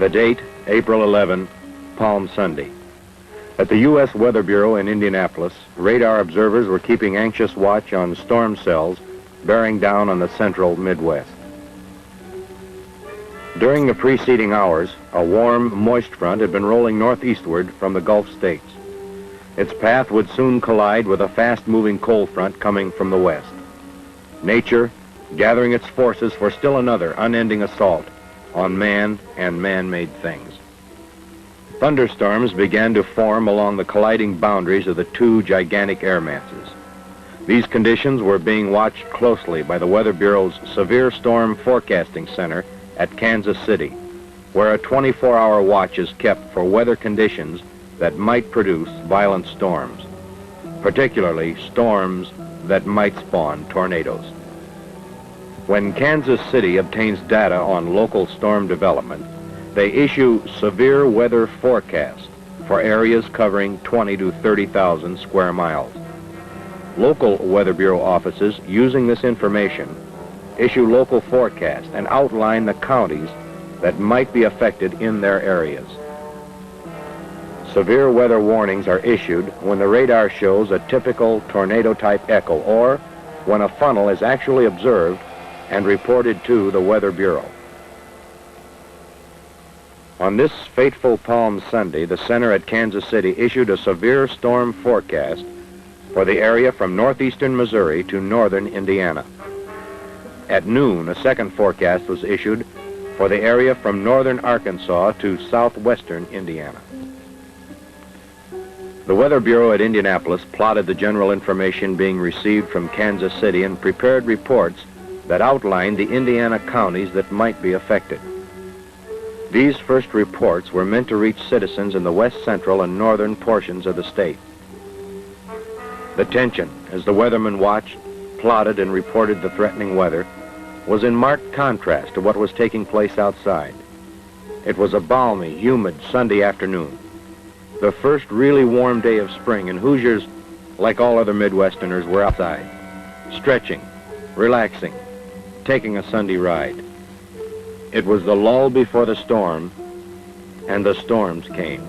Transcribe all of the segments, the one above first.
The date, April 11, Palm Sunday. At the U.S. Weather Bureau in Indianapolis, radar observers were keeping anxious watch on storm cells bearing down on the central Midwest. During the preceding hours, a warm, moist front had been rolling northeastward from the Gulf states. Its path would soon collide with a fast-moving cold front coming from the west. Nature gathering its forces for still another unending assault on man and man-made things. Thunderstorms began to form along the colliding boundaries of the two gigantic air masses. These conditions were being watched closely by the Weather Bureau's Severe Storm Forecasting Center at Kansas City, where a 24-hour watch is kept for weather conditions that might produce violent storms, particularly storms that might spawn tornadoes. When Kansas City obtains data on local storm development, they issue severe weather forecasts for areas covering 20 to 30,000 square miles. Local Weather Bureau offices using this information issue local forecasts and outline the counties that might be affected in their areas. Severe weather warnings are issued when the radar shows a typical tornado-type echo or when a funnel is actually observed and reported to the Weather Bureau. On this fateful Palm Sunday, the center at Kansas City issued a severe storm forecast for the area from northeastern Missouri to northern Indiana. At noon, a second forecast was issued for the area from northern Arkansas to southwestern Indiana. The Weather Bureau at Indianapolis plotted the general information being received from Kansas City and prepared reports that outlined the Indiana counties that might be affected. These first reports were meant to reach citizens in the west central and northern portions of the state. The tension, as the weathermen watched, plotted, and reported the threatening weather, was in marked contrast to what was taking place outside. It was a balmy, humid Sunday afternoon, the first really warm day of spring, and Hoosiers, like all other Midwesterners, were outside, stretching, relaxing, taking a Sunday ride. It was the lull before the storm, and the storms came.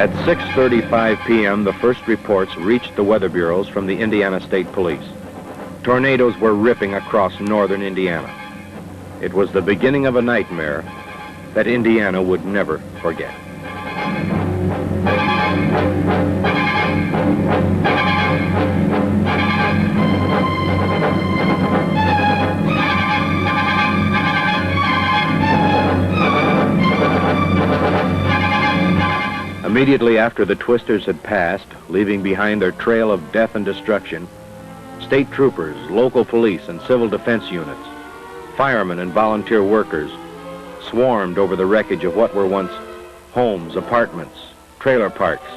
At 6:35 p.m., the first reports reached the weather bureaus from the Indiana State Police. Tornadoes were ripping across northern Indiana. It was the beginning of a nightmare that Indiana would never forget. Immediately after the twisters had passed, leaving behind their trail of death and destruction, state troopers, local police, and civil defense units, firemen and volunteer workers swarmed over the wreckage of what were once homes, apartments, trailer parks,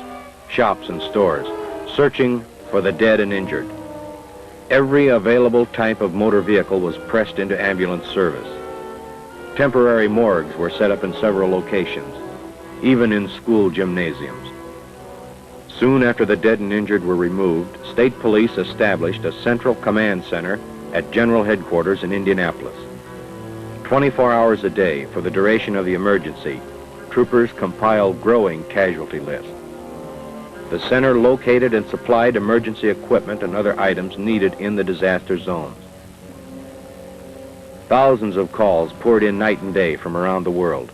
shops, and stores, searching for the dead and injured. Every available type of motor vehicle was pressed into ambulance service. Temporary morgues were set up in several locations, even in school gymnasiums. Soon after the dead and injured were removed, state police established a central command center at General Headquarters in Indianapolis. 24 hours a day for the duration of the emergency, troopers compiled growing casualty lists. The center located and supplied emergency equipment and other items needed in the disaster zones. Thousands of calls poured in night and day from around the world.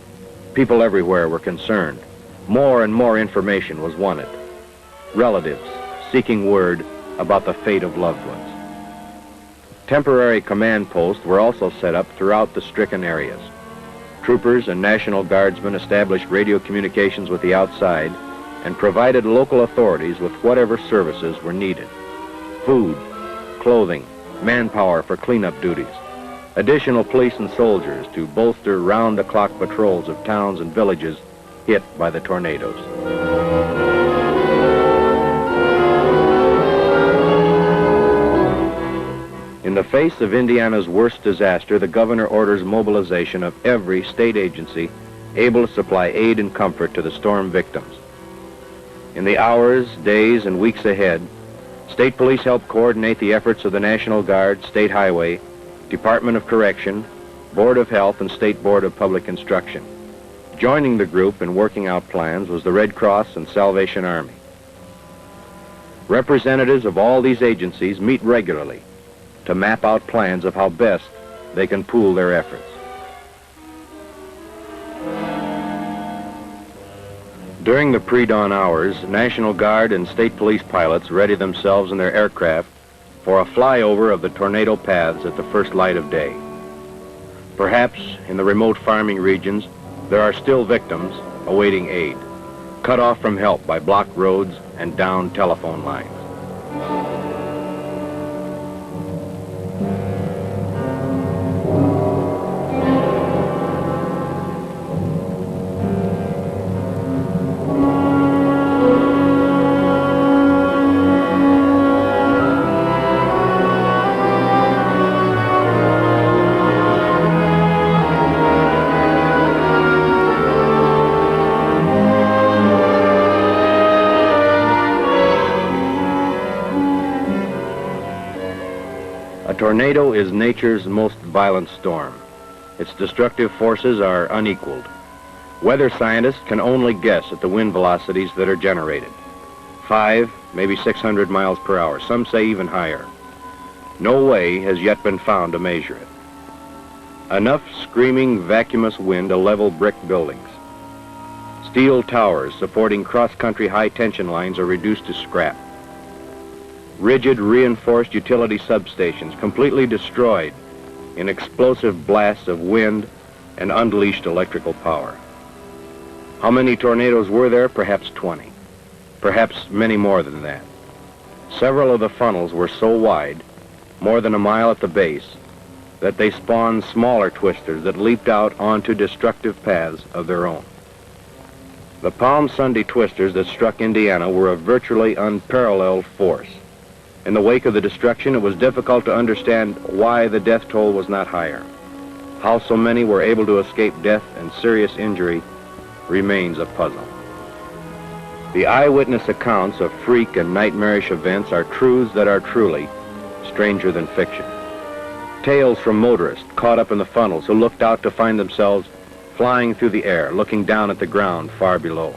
People everywhere were concerned. More and more information was wanted. Relatives seeking word about the fate of loved ones. Temporary command posts were also set up throughout the stricken areas. Troopers and National Guardsmen established radio communications with the outside and provided local authorities with whatever services were needed. Food, clothing, manpower for cleanup duties, additional police and soldiers to bolster round-the-clock patrols of towns and villages hit by the tornadoes. In the face of Indiana's worst disaster, the governor orders mobilization of every state agency able to supply aid and comfort to the storm victims. In the hours, days, and weeks ahead, state police helped coordinate the efforts of the National Guard, State Highway, Department of Correction, Board of Health, and State Board of Public Instruction. Joining the group in working out plans was the Red Cross and Salvation Army. Representatives of all these agencies meet regularly to map out plans of how best they can pool their efforts. During the pre-dawn hours, National Guard and State Police pilots ready themselves in their aircraft for a flyover of the tornado paths at the first light of day. Perhaps in the remote farming regions, there are still victims awaiting aid, cut off from help by blocked roads and downed telephone lines. A tornado is nature's most violent storm. Its destructive forces are unequaled. Weather scientists can only guess at the wind velocities that are generated. 5, maybe 600 miles per hour. Some say even higher. No way has yet been found to measure it. Enough screaming, vacuumous wind to level brick buildings. Steel towers supporting cross-country high-tension lines are reduced to scrap. Rigid, reinforced utility substations completely destroyed in explosive blasts of wind and unleashed electrical power. How many tornadoes were there? Perhaps 20. Perhaps many more than that. Several of the funnels were so wide, more than a mile at the base, that they spawned smaller twisters that leaped out onto destructive paths of their own. The Palm Sunday twisters that struck Indiana were a virtually unparalleled force. In the wake of the destruction, it was difficult to understand why the death toll was not higher. How so many were able to escape death and serious injury remains a puzzle. The eyewitness accounts of freak and nightmarish events are truths that are truly stranger than fiction. Tales from motorists caught up in the funnels who looked out to find themselves flying through the air, looking down at the ground far below,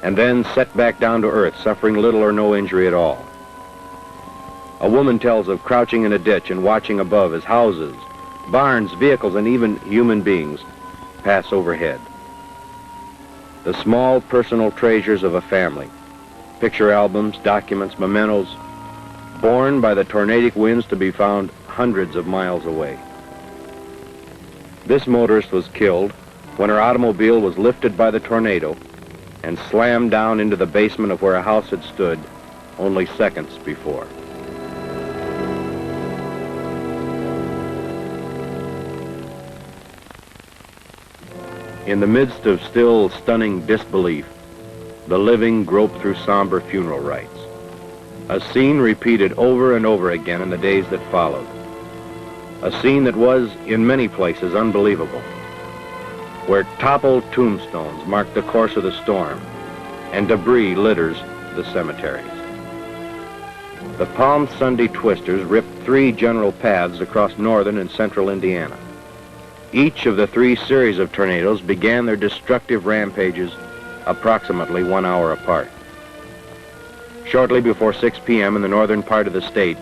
and then set back down to earth, suffering little or no injury at all. A woman tells of crouching in a ditch and watching above as houses, barns, vehicles, and even human beings pass overhead. The small personal treasures of a family, picture albums, documents, mementos, borne by the tornadic winds to be found hundreds of miles away. This motorist was killed when her automobile was lifted by the tornado and slammed down into the basement of where a house had stood only seconds before. In the midst of still stunning disbelief, the living grope through somber funeral rites. A scene repeated over and over again in the days that followed. A scene that was, in many places, unbelievable, where toppled tombstones marked the course of the storm and debris litters the cemeteries. The Palm Sunday twisters ripped 3 general paths across northern and central Indiana. Each of the 3 series of tornadoes began their destructive rampages approximately 1 hour apart. Shortly before 6 p.m. in the northern part of the state,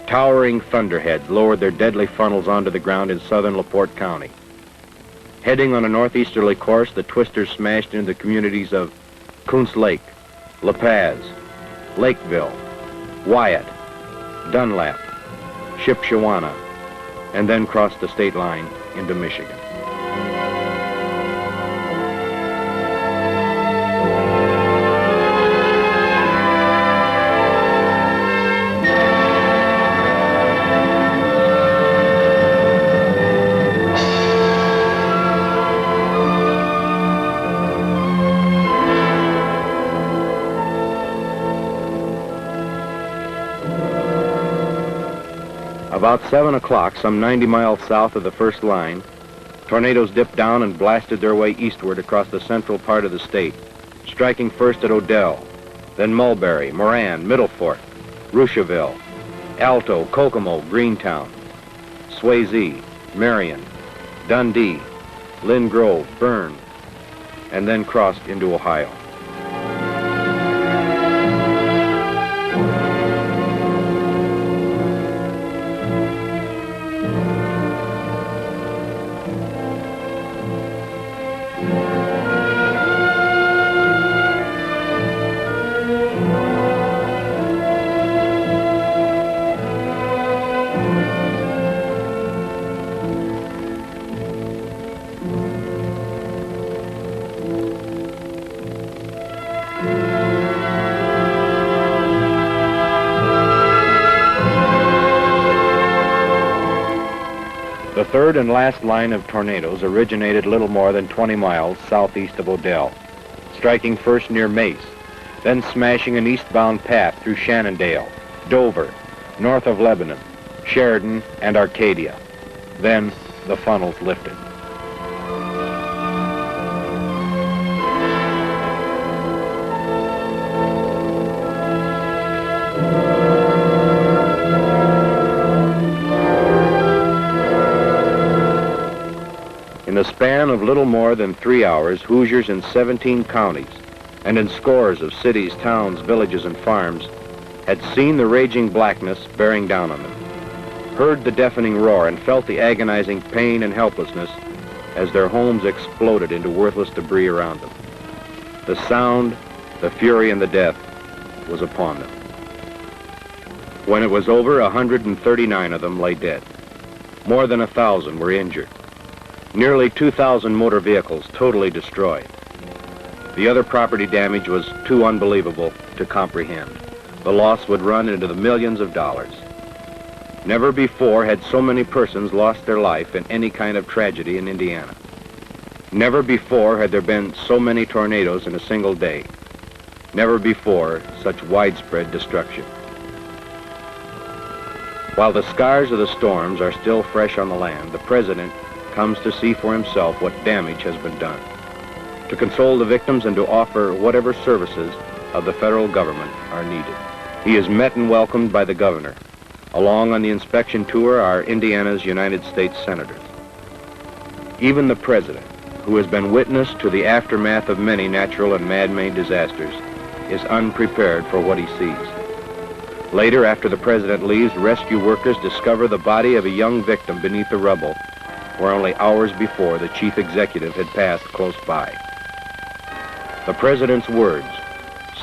towering thunderheads lowered their deadly funnels onto the ground in southern LaPorte County. Heading on a northeasterly course, the twisters smashed into the communities of Kuntz Lake, La Paz, Lakeville, Wyatt, Dunlap, Shipshewana, and then crossed the state line into Michigan. About 7 o'clock, some 90 miles south of the first line, tornadoes dipped down and blasted their way eastward across the central part of the state, striking first at Odell, then Mulberry, Moran, Middle Fork, Rusheville, Alto, Kokomo, Greentown, Swayze, Marion, Dundee, Lynn Grove, Bern, and then crossed into Ohio. The third and last line of tornadoes originated little more than 20 miles southeast of Odell, striking first near Mace, then smashing an eastbound path through Shannondale, Dover, north of Lebanon, Sheridan, and Arcadia. Then the funnels lifted. In the span of little more than 3 hours, Hoosiers in 17 counties and in scores of cities, towns, villages, and farms had seen the raging blackness bearing down on them, heard the deafening roar, and felt the agonizing pain and helplessness as their homes exploded into worthless debris around them. The sound, the fury, and the death was upon them. When it was over, 139 of them lay dead. More than 1,000 were injured. Nearly 2,000 motor vehicles totally destroyed. The other property damage was too unbelievable to comprehend. The loss would run into the millions of dollars. Never before had so many persons lost their life in any kind of tragedy in Indiana. Never before had there been so many tornadoes in a single day. Never before such widespread destruction. While the scars of the storms are still fresh on the land, the President comes to see for himself what damage has been done, to console the victims and to offer whatever services of the federal government are needed. He is met and welcomed by the governor. Along on the inspection tour are Indiana's United States senators. Even the President, who has been witness to the aftermath of many natural and man-made disasters, is unprepared for what he sees. Later, after the President leaves, rescue workers discover the body of a young victim beneath the rubble, where only hours before the chief executive had passed close by. The President's words,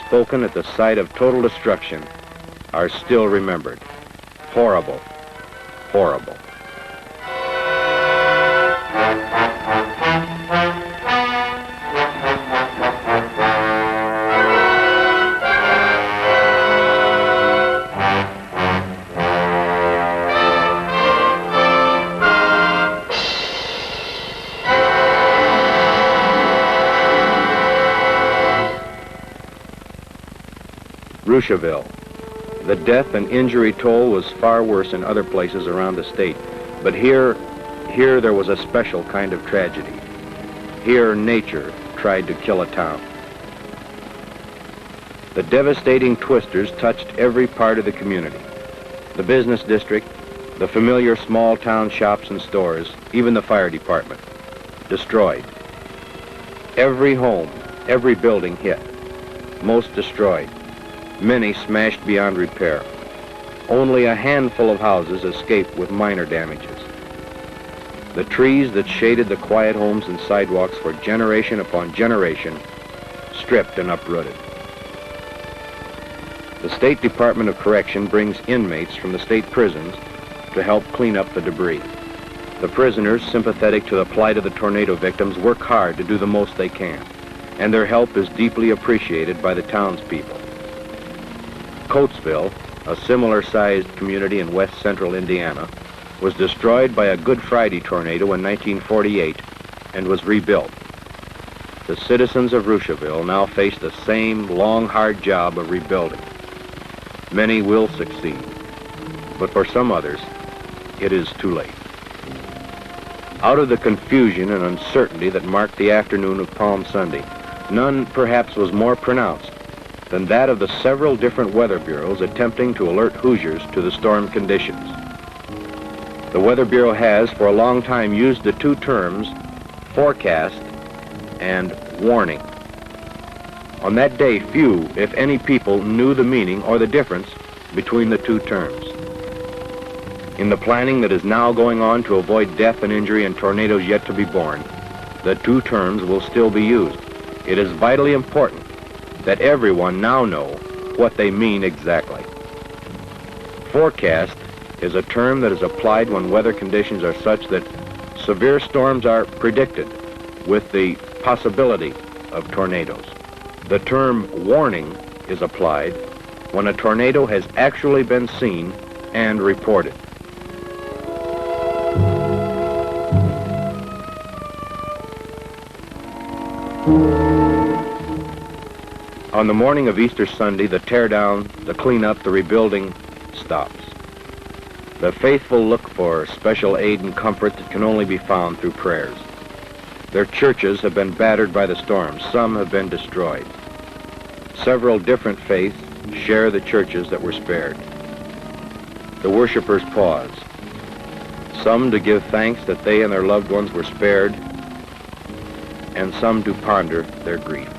spoken at the site of total destruction, are still remembered. Horrible, horrible. Rusheville. The death and injury toll was far worse in other places around the state, but here there was a special kind of tragedy. Here nature tried to kill a town. The devastating twisters touched every part of the community. The business district, The familiar small town shops and stores, even the fire department, destroyed. Every home, every building hit, most destroyed, many smashed beyond repair. Only a handful of houses escaped with minor damages. The trees that shaded the quiet homes and sidewalks for generation upon generation stripped and uprooted. The State Department of Correction brings inmates from the state prisons to help clean up the debris. The prisoners, sympathetic to the plight of the tornado victims, work hard to do the most they can, and their help is deeply appreciated by the townspeople. Coatesville, a similar-sized community in west central Indiana, was destroyed by a Good Friday tornado in 1948 and was rebuilt. The citizens of Rushville now face the same long, hard job of rebuilding. Many will succeed, but for some others, it is too late. Out of the confusion and uncertainty that marked the afternoon of Palm Sunday, none perhaps was more pronounced than that of the several different weather bureaus attempting to alert Hoosiers to the storm conditions. The Weather Bureau has for a long time used the two terms forecast and warning. On that day, few, if any, people knew the meaning or the difference between the two terms. In the planning that is now going on to avoid death and injury in tornadoes yet to be born, the two terms will still be used. It is vitally important that everyone now know what they mean exactly. Forecast is a term that is applied when weather conditions are such that severe storms are predicted with the possibility of tornadoes. The term warning is applied when a tornado has actually been seen and reported. On the morning of Easter Sunday, the teardown, the cleanup, the rebuilding stops. The faithful look for special aid and comfort that can only be found through prayers. Their churches have been battered by the storms. Some have been destroyed. Several different faiths share the churches that were spared. The worshipers pause, some to give thanks that they and their loved ones were spared, and some to ponder their grief.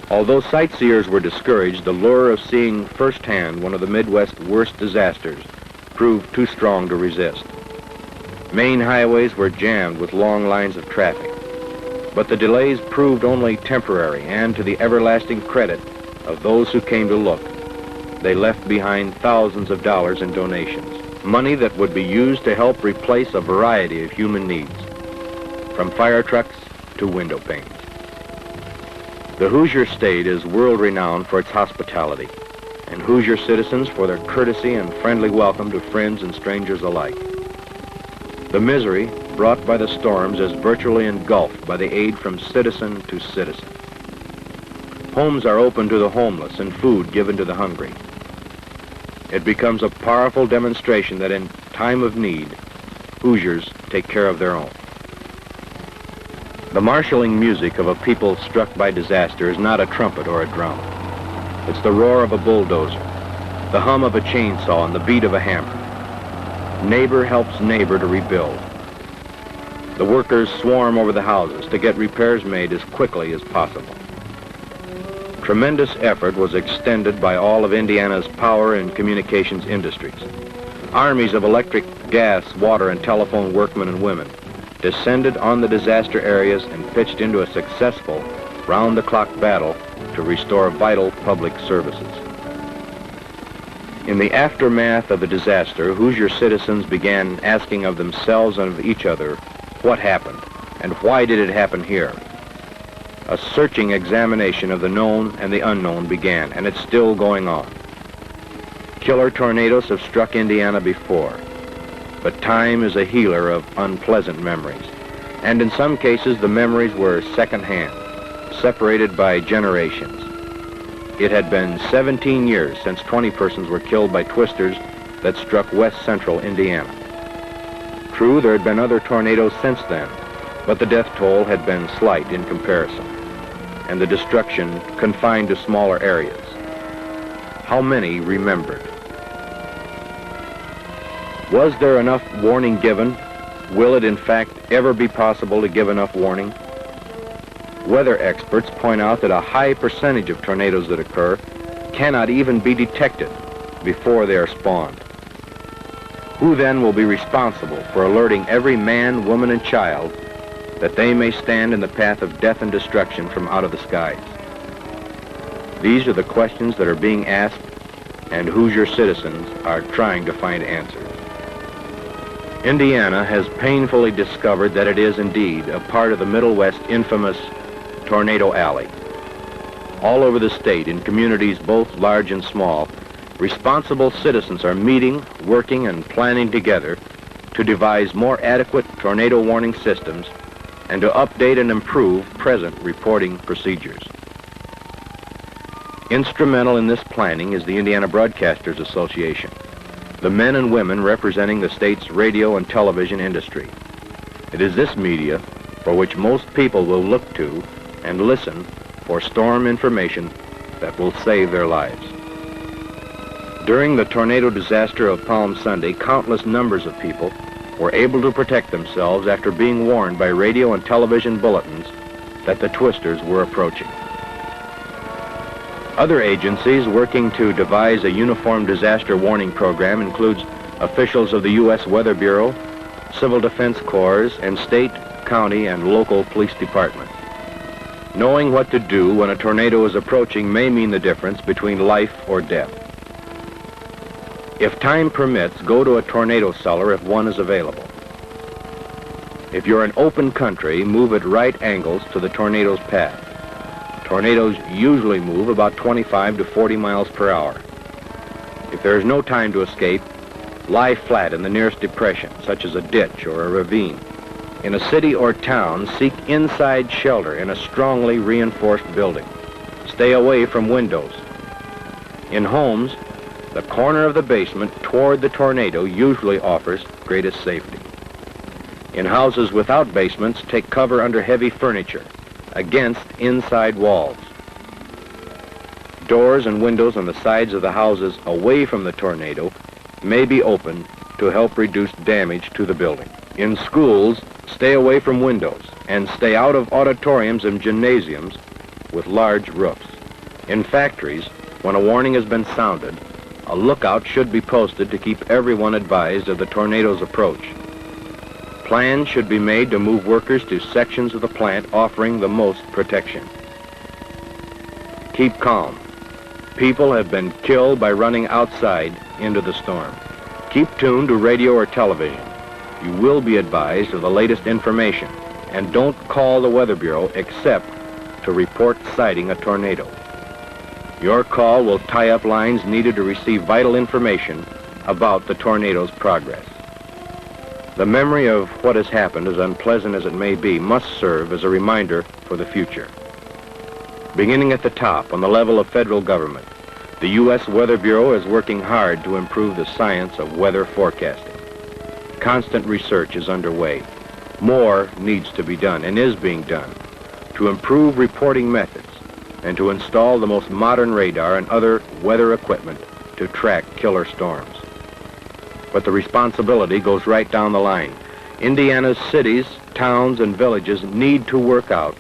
Although sightseers were discouraged, the lure of seeing firsthand one of the Midwest's worst disasters proved too strong to resist. Main highways were jammed with long lines of traffic, but the delays proved only temporary, and to the everlasting credit of those who came to look, they left behind thousands of dollars in donations, money that would be used to help replace a variety of human needs, from fire trucks to window panes. The Hoosier State is world-renowned for its hospitality, and Hoosier citizens for their courtesy and friendly welcome to friends and strangers alike. The misery brought by the storms is virtually engulfed by the aid from citizen to citizen. Homes are open to the homeless and food given to the hungry. It becomes a powerful demonstration that in time of need, Hoosiers take care of their own. The marshaling music of a people struck by disaster is not a trumpet or a drum. It's the roar of a bulldozer, the hum of a chainsaw, and the beat of a hammer. Neighbor helps neighbor to rebuild. The workers swarm over the houses to get repairs made as quickly as possible. Tremendous effort was extended by all of Indiana's power and communications industries. Armies of electric, gas, water, and telephone workmen and women descended on the disaster areas and pitched into a successful round-the-clock battle to restore vital public services. In the aftermath of the disaster, Hoosier citizens began asking of themselves and of each other, what happened, and why did it happen here? A searching examination of the known and the unknown began, and it's still going on. Killer tornadoes have struck Indiana before, but time is a healer of unpleasant memories. And in some cases, the memories were secondhand, separated by generations. It had been 17 years since 20 persons were killed by twisters that struck west central Indiana. True, there had been other tornadoes since then, but the death toll had been slight in comparison, and the destruction confined to smaller areas. How many remembered? Was there enough warning given? Will it in fact ever be possible to give enough warning? Weather experts point out that a high percentage of tornadoes that occur cannot even be detected before they are spawned. Who then will be responsible for alerting every man, woman, and child that they may stand in the path of death and destruction from out of the skies? These are the questions that are being asked, and Hoosier citizens are trying to find answers. Indiana has painfully discovered that it is indeed a part of the Middle West infamous Tornado Alley. All over the state, in communities both large and small, responsible citizens are meeting, working, and planning together to devise more adequate tornado warning systems and to update and improve present reporting procedures. Instrumental in this planning is the Indiana Broadcasters Association, the men and women representing the state's radio and television industry. It is this media for which most people will look to and listen for storm information that will save their lives. During the tornado disaster of Palm Sunday, countless numbers of people were able to protect themselves after being warned by radio and television bulletins that the twisters were approaching. Other agencies working to devise a uniform disaster warning program includes officials of the U.S. Weather Bureau, Civil Defense Corps, and state, county, and local police departments. Knowing what to do when a tornado is approaching may mean the difference between life or death. If time permits, go to a tornado cellar if one is available. If you're in open country, move at right angles to the tornado's path. Tornadoes usually move about 25 to 40 miles per hour. If there is no time to escape, lie flat in the nearest depression, such as a ditch or a ravine. In a city or town, seek inside shelter in a strongly reinforced building. Stay away from windows. In homes, the corner of the basement toward the tornado usually offers greatest safety. In houses without basements, take cover under heavy furniture, against inside walls. Doors and windows on the sides of the houses away from the tornado may be opened to help reduce damage to the building. In schools, stay away from windows and stay out of auditoriums and gymnasiums with large roofs. In factories, when a warning has been sounded, a lookout should be posted to keep everyone advised of the tornado's approach. Plans should be made to move workers to sections of the plant offering the most protection. Keep calm. People have been killed by running outside into the storm. Keep tuned to radio or television. You will be advised of the latest information, and don't call the Weather Bureau except to report sighting a tornado. Your call will tie up lines needed to receive vital information about the tornado's progress. The memory of what has happened, as unpleasant as it may be, must serve as a reminder for the future. Beginning at the top, on the level of federal government, the U.S. Weather Bureau is working hard to improve the science of weather forecasting. Constant research is underway. More needs to be done, and is being done, to improve reporting methods and to install the most modern radar and other weather equipment to track killer storms. But the responsibility goes right down the line. Indiana's cities, towns, and villages need to work out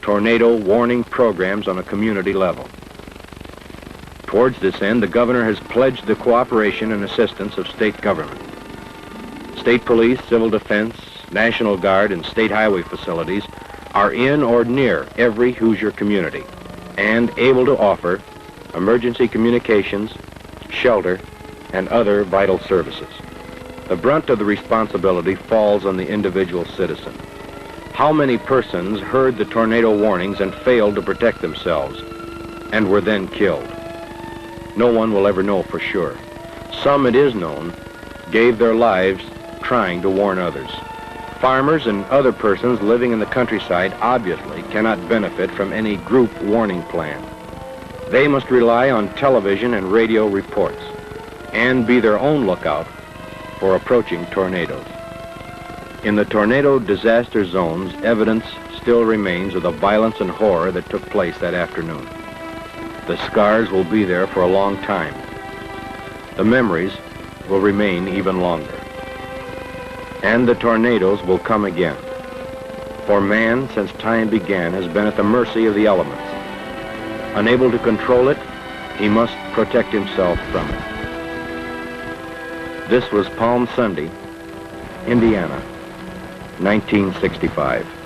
tornado warning programs on a community level. Towards this end, the governor has pledged the cooperation and assistance of state government. State police, civil defense, National Guard, and state highway facilities are in or near every Hoosier community and able to offer emergency communications, shelter, and other vital services. The brunt of the responsibility falls on the individual citizen. How many persons heard the tornado warnings and failed to protect themselves and were then killed? No one will ever know for sure. Some, it is known, gave their lives trying to warn others. Farmers and other persons living in the countryside obviously cannot benefit from any group warning plan. They must rely on television and radio reports and be their own lookout for approaching tornadoes. In the tornado disaster zones, evidence still remains of the violence and horror that took place that afternoon. The scars will be there for a long time. The memories will remain even longer. And the tornadoes will come again. For man, since time began, has been at the mercy of the elements. Unable to control it, he must protect himself from it. This was Palm Sunday, Indiana, 1965.